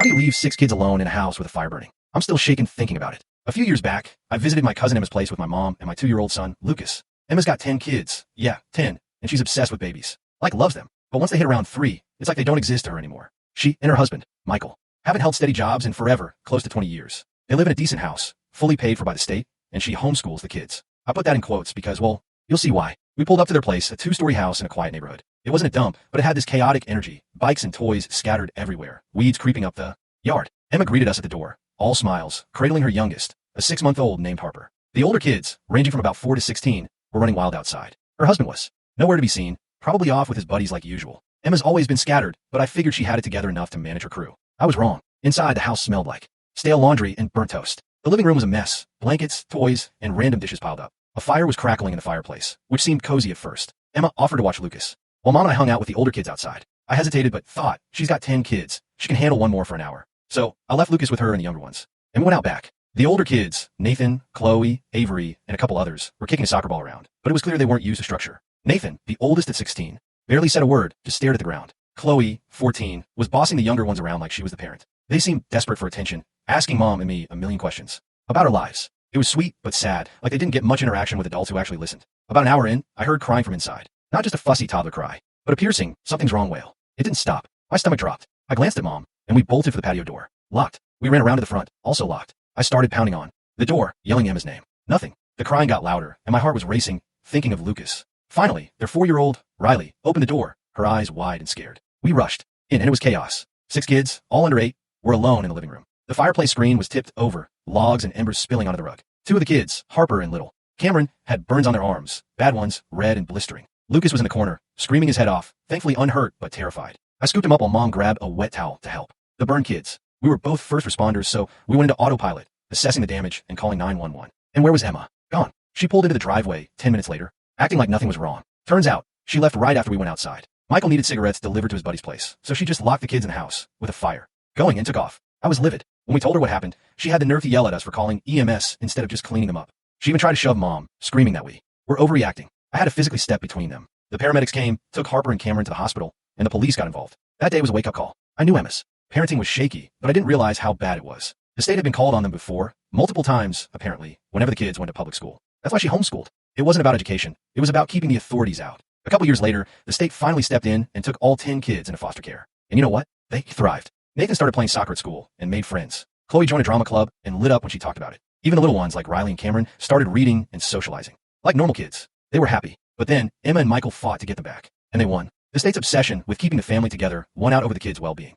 How do you leave 6 kids alone in a house with a fire burning? I'm still shaken thinking about it. A few years back, I visited my cousin Emma's place with my mom and my 2-year-old son, Lucas. Emma's got 10 kids. Yeah, 10. And she's obsessed with babies. Like, loves them. But once they hit around 3, it's like they don't exist to her anymore. She and her husband, Michael, haven't held steady jobs in forever, close to 20 years. They live in a decent house, fully paid for by the state, and she homeschools the kids. I put that in quotes because, well, you'll see why. We pulled up to their place, a 2-story house in a quiet neighborhood. It wasn't a dump, but it had this chaotic energy, bikes and toys scattered everywhere, weeds creeping up the yard. Emma greeted us at the door, all smiles, cradling her youngest, a 6-month-old named Harper. The older kids, ranging from about 4 to 16, were running wild outside. Her husband was nowhere to be seen, probably off with his buddies like usual. Emma's always been scattered, but I figured she had it together enough to manage her crew. I was wrong. Inside, the house smelled like stale laundry and burnt toast. The living room was a mess, blankets, toys, and random dishes piled up. A fire was crackling in the fireplace, which seemed cozy at first. Emma offered to watch Lucas, while Mom and I hung out with the older kids outside. I hesitated but thought, she's got 10 kids. She can handle one more for an hour. So, I left Lucas with her and the younger ones, and we went out back. The older kids, Nathan, Chloe, Avery, and a couple others, were kicking a soccer ball around, but it was clear they weren't used to structure. Nathan, the oldest at 16, barely said a word, just stared at the ground. Chloe, 14, was bossing the younger ones around like she was the parent. They seemed desperate for attention, asking Mom and me a million questions about our lives. It was sweet, but sad, like they didn't get much interaction with adults who actually listened. About an hour in, I heard crying from inside. Not just a fussy toddler cry, but a piercing, something's wrong wail. It didn't stop. My stomach dropped. I glanced at Mom, and we bolted for the patio door. Locked. We ran around to the front, also locked. I started pounding on the door, yelling Emma's name. Nothing. The crying got louder, and my heart was racing, thinking of Lucas. Finally, their 4-year-old, Riley, opened the door, her eyes wide and scared. We rushed in, and it was chaos. 6 kids, all under 8, were alone in the living room. The fireplace screen was tipped over, logs and embers spilling onto the rug. 2 of the kids, Harper and Little Cameron, had burns on their arms, bad ones, red and blistering. Lucas was in the corner, screaming his head off, thankfully unhurt but terrified. I scooped him up while Mom grabbed a wet towel to help. The burned kids. We were both first responders, so we went into autopilot, assessing the damage and calling 911. And where was Emma? Gone. She pulled into the driveway 10 minutes later, acting like nothing was wrong. Turns out, she left right after we went outside. Michael needed cigarettes delivered to his buddy's place, so she just locked the kids in the house with a fire going and took off. I was livid. When we told her what happened, she had the nerve to yell at us for calling EMS instead of just cleaning them up. She even tried to shove Mom, screaming that we were overreacting. I had to physically step between them. The paramedics came, took Harper and Cameron to the hospital, and the police got involved. That day was a wake-up call. I knew Emma's parenting was shaky, but I didn't realize how bad it was. The state had been called on them before, multiple times, apparently, whenever the kids went to public school. That's why she homeschooled. It wasn't about education. It was about keeping the authorities out. A couple years later, the state finally stepped in and took all 10 kids into foster care. And you know what? They thrived. Nathan started playing soccer at school and made friends. Chloe joined a drama club and lit up when she talked about it. Even the little ones like Riley and Cameron started reading and socializing. Like normal kids. They were happy. But then, Emma and Michael fought to get them back. And they won. The state's obsession with keeping the family together won out over the kids' well-being.